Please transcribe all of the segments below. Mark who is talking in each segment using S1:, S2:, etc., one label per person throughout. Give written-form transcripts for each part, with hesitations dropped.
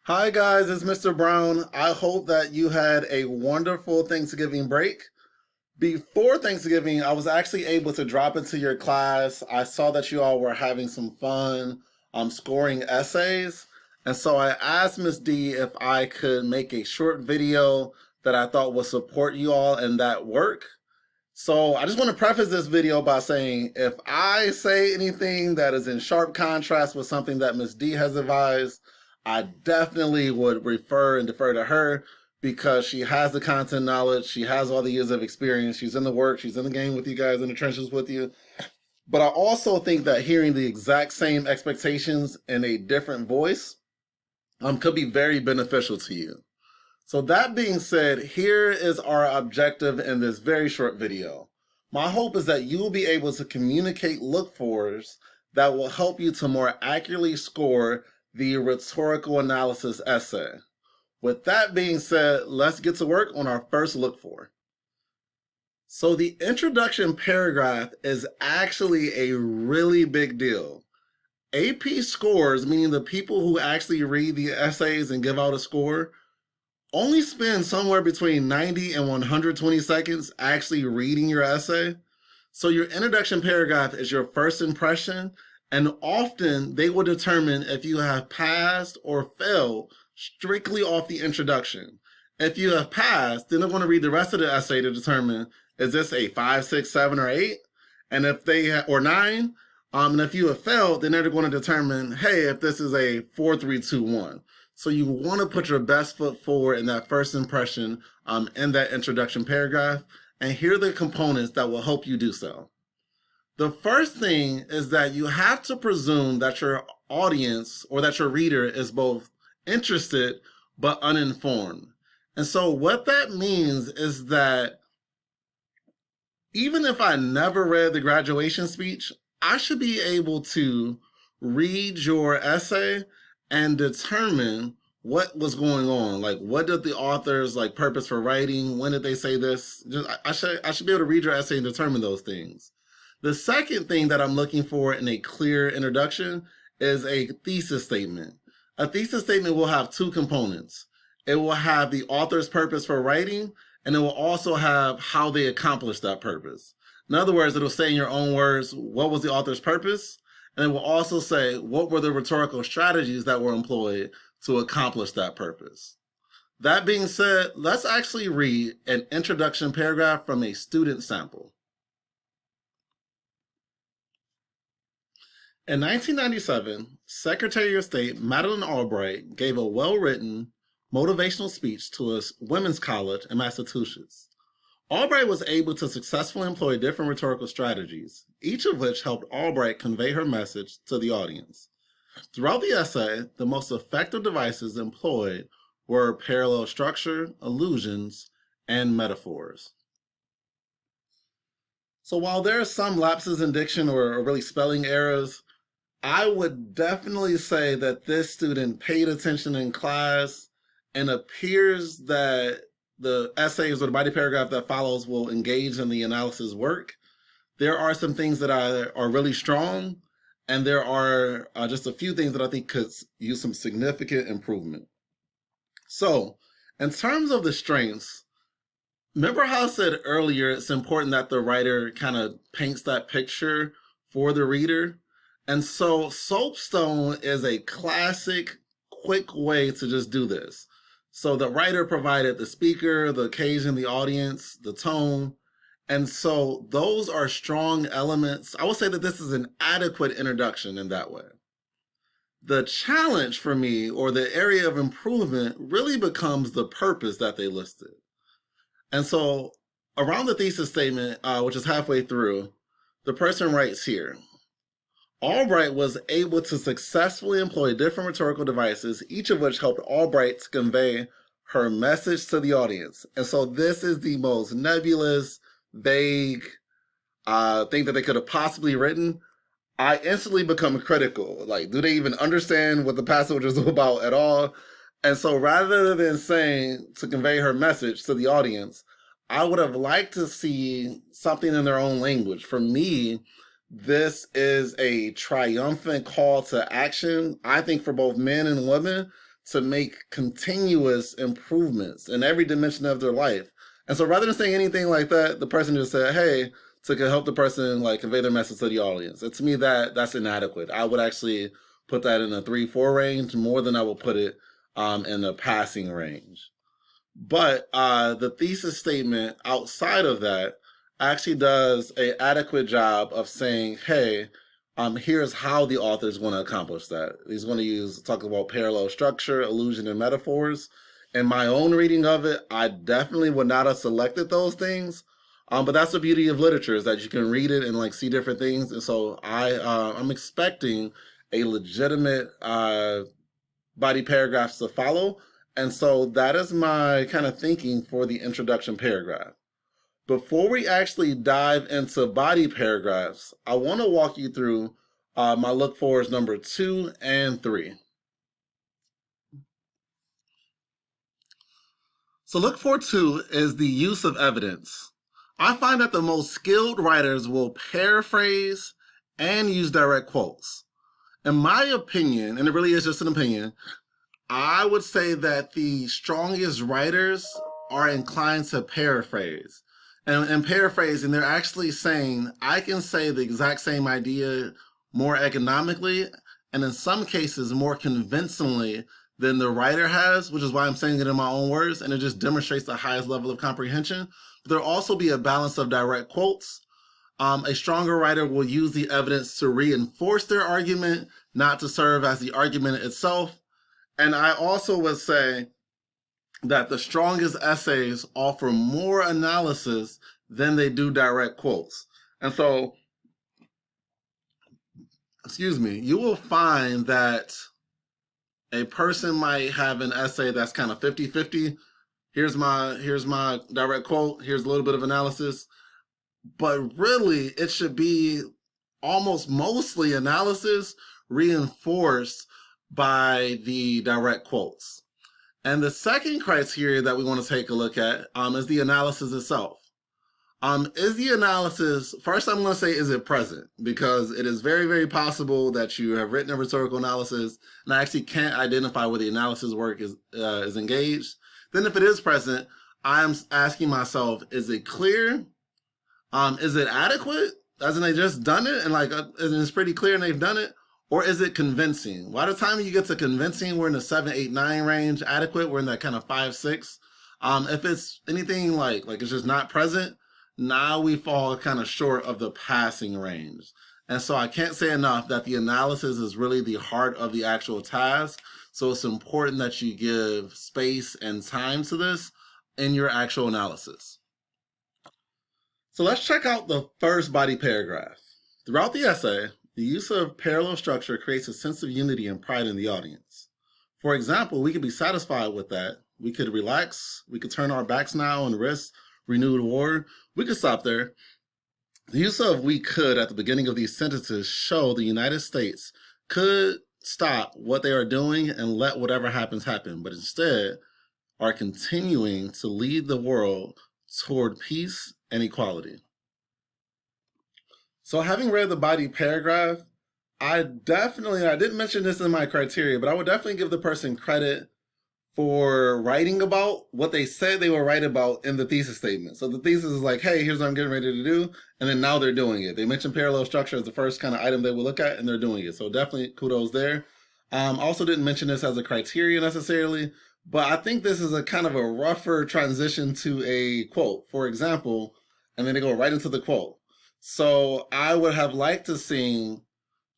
S1: Hi guys, it's Mr. Brown. I hope that you had a wonderful Thanksgiving break. Before Thanksgiving, I was actually able to drop into your class. I saw that you all were having some fun scoring essays. And so I asked Miss D if I could make a short video that I thought would support you all in that work. So I just want to preface this video by saying if I say anything that is in sharp contrast with something that Ms. D has advised, I definitely would refer and defer to her because she has the content knowledge, she has all the years of experience, she's in the work, she's in the game with you guys, in the trenches with you. But I also think that hearing the exact same expectations in a different voice could be very beneficial to you. So that being said, here is our objective in this very short video. My hope is that you will be able to communicate look-fors that will help you to more accurately score the rhetorical analysis essay. With that being said, let's get to work on our first look-for. So the introduction paragraph is actually a really big deal. AP scores, meaning the people who actually read the essays and give out a score, only spend somewhere between 90 and 120 seconds actually reading your essay. So your introduction paragraph is your first impression, and often they will determine if you have passed or failed strictly off the introduction. If you have passed, then they're going to read the rest of the essay to determine is this a 5, 6, 7, or 8, and if they or 9. And if you have failed, then they're going to determine, hey, if this is a 4, 3, 2, 1. So you want to put your best foot forward in that first impression in that introduction paragraph. And here are the components that will help you do so. The first thing is that you have to presume that your audience or that your reader is both interested but uninformed. And so what that means is that even if I never read the graduation speech, I should be able to read your essay and determine what was going on. Like, what did the author's purpose for writing? When did they say this? I should be able to read your essay and determine those things. The second thing that I'm looking for in a clear introduction is a thesis statement. A thesis statement will have two components. It will have the author's purpose for writing, and it will also have how they accomplished that purpose. In other words, it'll say in your own words, what was the author's purpose? And it will also say, what were the rhetorical strategies that were employed to accomplish that purpose? That being said, let's actually read an introduction paragraph from a student sample. In 1997, Secretary of State Madeleine Albright gave a well-written motivational speech to a women's college in Massachusetts. Albright was able to successfully employ different rhetorical strategies, each of which helped Albright convey her message to the audience. Throughout the essay, the most effective devices employed were parallel structure, allusions, and metaphors. So while there are some lapses in diction or really spelling errors, I would definitely say that this student paid attention in class and appears that the essays or the body paragraph that follows will engage in the analysis work. There are some things that are really strong, and there are just a few things that I think could use some significant improvement. So, in terms of the strengths, remember how I said earlier it's important that the writer kind of paints that picture for the reader? And so soapstone is a classic, quick way to just do this. So the writer provided the speaker, the occasion, the audience, the tone. And so those are strong elements. I would say that this is an adequate introduction in that way. The challenge for me, or the area of improvement, really becomes the purpose that they listed. And so around the thesis statement, which is halfway through, the person writes here, Albright was able to successfully employ different rhetorical devices, each of which helped Albright to convey her message to the audience. And so this is the most nebulous, vague thing that they could have possibly written. I instantly become critical. Like, do they even understand what the passage is about at all? And so rather than saying to convey her message to the audience, I would have liked to see something in their own language. For me, this is a triumphant call to action, I think, for both men and women to make continuous improvements in every dimension of their life. And so rather than saying anything like that, the person just said, hey, to help the person like convey their message to the audience. And to me, that's inadequate. I would actually put that in a 3-4 range more than I would put it in a passing range. But the thesis statement outside of that actually does an adequate job of saying, hey, here's how the author is going to accomplish that. He's going to talk about parallel structure, illusion, and metaphors. In my own reading of it, I definitely would not have selected those things. But that's the beauty of literature, is that you can read it and like see different things. And so I'm expecting a legitimate body paragraphs to follow. And so that is my kind of thinking for the introduction paragraph. Before we actually dive into body paragraphs, I want to walk you through my look forwards number 2 and 3. So look forward 2 is the use of evidence. I find that the most skilled writers will paraphrase and use direct quotes. In my opinion, and it really is just an opinion, I would say that the strongest writers are inclined to paraphrase. And paraphrasing, they're actually saying, I can say the exact same idea more economically, and in some cases more convincingly than the writer has, which is why I'm saying it in my own words, and it just demonstrates the highest level of comprehension. But there'll also be a balance of direct quotes. A stronger writer will use the evidence to reinforce their argument, not to serve as the argument itself. And I also would say that the strongest essays offer more analysis than they do direct quotes. And so, you will find that a person might have an essay that's kind of 50-50. Here's my direct quote, here's a little bit of analysis. But really, it should be almost mostly analysis reinforced by the direct quotes. And the second criteria that we want to take a look at is the analysis itself. Is the analysis, first I'm going to say, is it present? Because it is very, very possible that you have written a rhetorical analysis and I actually can't identify where the analysis work is engaged. Then if it is present, I'm asking myself, is it clear? Is it adequate? As in they just done it and it's pretty clear and they've done it? Or is it convincing? By the time you get to convincing, we're in the 7, 8, 9 range. Adequate, we're in that kind of 5, 6. If it's anything like it's just not present, now we fall kind of short of the passing range. And so I can't say enough that the analysis is really the heart of the actual task. So it's important that you give space and time to this in your actual analysis. So let's check out the first body paragraph. Throughout the essay, the use of parallel structure creates a sense of unity and pride in the audience. For example, we could be satisfied with that. We could relax. We could turn our backs now and risk renewed war. We could stop there. The use of "we could" at the beginning of these sentences show the United States could stop what they are doing and let whatever happens happen, but instead are continuing to lead the world toward peace and equality. So having read the body paragraph, I didn't mention this in my criteria, but I would definitely give the person credit for writing about what they said they will write about in the thesis statement. So the thesis is like, hey, here's what I'm getting ready to do. And then now they're doing it. They mentioned parallel structure as the first kind of item they will look at, and they're doing it. So definitely kudos there. Also didn't mention this as a criteria necessarily, but I think this is a kind of a rougher transition to a quote, for example, and then they go right into the quote. So I would have liked to see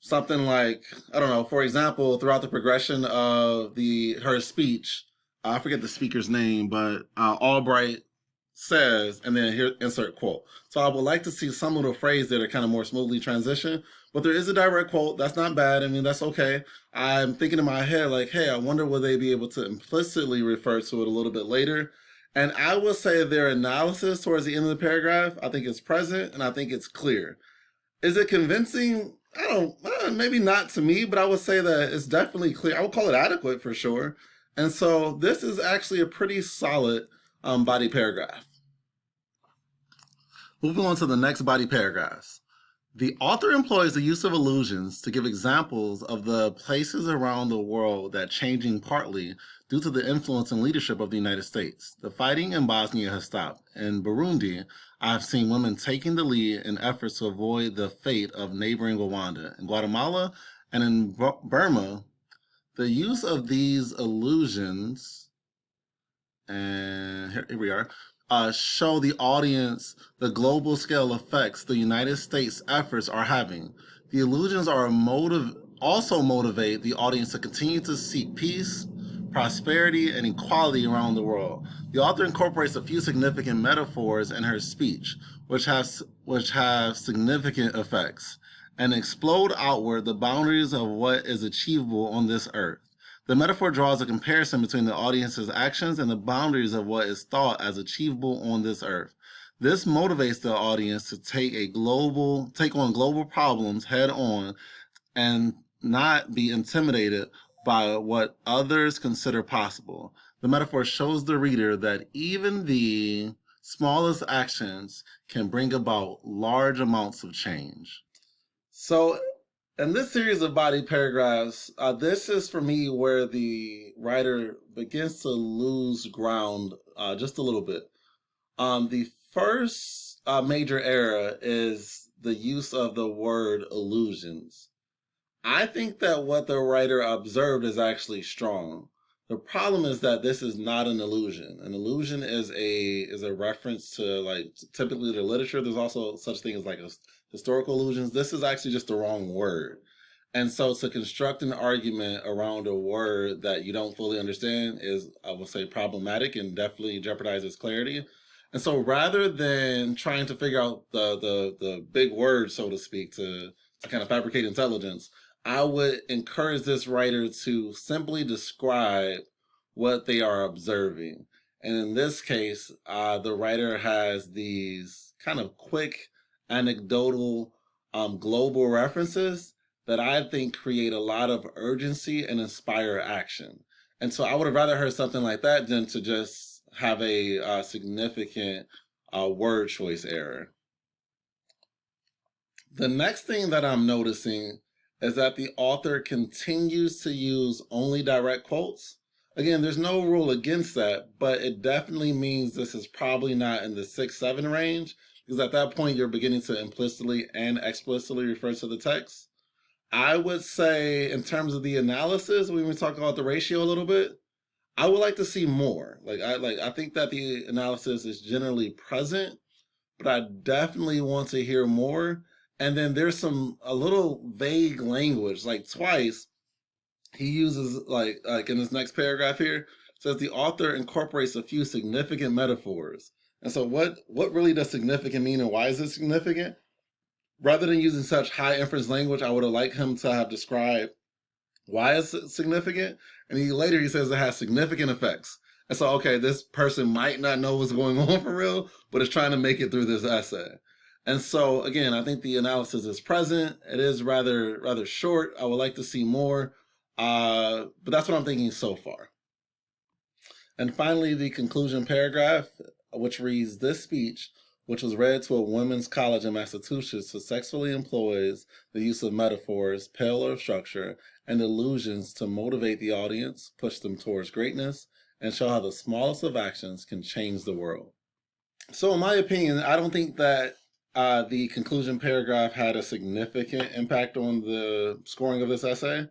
S1: something like, I don't know, for example, throughout the progression of her speech, I forget the speaker's name, but Albright says, and then here, insert quote. So I would like to see some of the phrase that are kind of more smoothly transition, but there is a direct quote. That's not bad. I mean, that's okay. I'm thinking in my head, like, hey, I wonder will they be able to implicitly refer to it a little bit later? And I will say their analysis towards the end of the paragraph, I think it's present and I think it's clear. Is it convincing? Maybe not to me, but I would say that it's definitely clear. I would call it adequate for sure. And so this is actually a pretty solid body paragraph. Moving on to the next body paragraphs. The author employs the use of allusions to give examples of the places around the world that changing partly due to the influence and leadership of the United States. The fighting in Bosnia has stopped. In Burundi, I have seen women taking the lead in efforts to avoid the fate of neighboring Rwanda. In Guatemala and in Burma, the use of these allusions, and here we are, show the audience the global scale effects the United States efforts are having. The allusions also motivate the audience to continue to seek peace, prosperity, and equality around the world. The author incorporates a few significant metaphors in her speech, which have significant effects, and explode outward the boundaries of what is achievable on this earth. The metaphor draws a comparison between the audience's actions and the boundaries of what is thought as achievable on this earth. This motivates the audience to take on global problems head on and not be intimidated by what others consider possible. The metaphor shows the reader that even the smallest actions can bring about large amounts of change. So, in this series of body paragraphs, this is for me where the writer begins to lose ground just a little bit. The first major error is the use of the word illusions. I think that what the writer observed is actually strong. The problem is that this is not an illusion. An illusion is a reference to, like, typically the literature. There's also such thing as like historical illusions. This is actually just the wrong word. And so to construct an argument around a word that you don't fully understand is, I would say, problematic and definitely jeopardizes clarity. And so rather than trying to figure out the big word, so to speak, to kind of fabricate intelligence, I would encourage this writer to simply describe what they are observing. And in this case, the writer has these kind of quick, anecdotal, global references that I think create a lot of urgency and inspire action. And so I would have rather heard something like that than to just have a significant word choice error. The next thing that I'm noticing is that the author continues to use only direct quotes. Again, there's no rule against that, but it definitely means this is probably not in the 6-7 range, because at that point you're beginning to implicitly and explicitly refer to the text. I would say, in terms of the analysis, when we talk about the ratio a little bit, I would like to see more. I think that the analysis is generally present, but I definitely want to hear more. And then there's a little vague language, like twice he uses, like in this next paragraph here, says the author incorporates a few significant metaphors. And so what really does significant mean, and why is it significant? Rather than using such high inference language, I would have liked him to have described why it's significant. And later he says it has significant effects. And so, okay, this person might not know what's going on for real, but is trying to make it through this essay. And so, again, I think the analysis is present. It is rather short. I would like to see more, but that's what I'm thinking so far. And finally, the conclusion paragraph, which reads, "This speech, which was read to a women's college in Massachusetts, successfully employs the use of metaphors, parallel structure, and allusions to motivate the audience, push them towards greatness, and show how the smallest of actions can change the world." So in my opinion, I don't think that the conclusion paragraph had a significant impact on the scoring of this essay.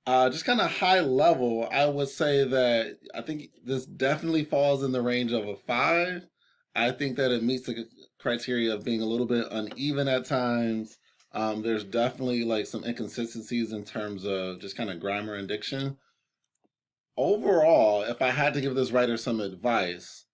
S1: Just kind of high level, I would say that I think this definitely falls in the range of a 5. I think that it meets the criteria of being a little bit uneven at times. There's definitely like some inconsistencies in terms of just kind of grammar and diction. Overall, if I had to give this writer some advice,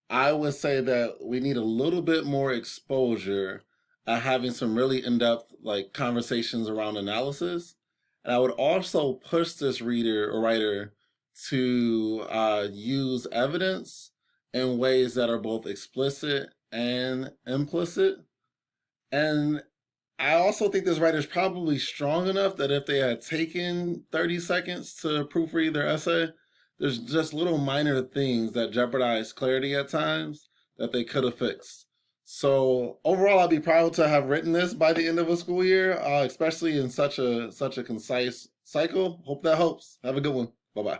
S1: I would say that we need a little bit more exposure at having some really in-depth like conversations around analysis. And I would also push this reader or writer to use evidence in ways that are both explicit and implicit. And I also think this writer is probably strong enough that if they had taken 30 seconds to proofread their essay, there's just little minor things that jeopardize clarity at times that they could have fixed. So overall, I'd be proud to have written this by the end of a school year, especially in such a concise cycle. Hope that helps. Have a good one. Bye bye.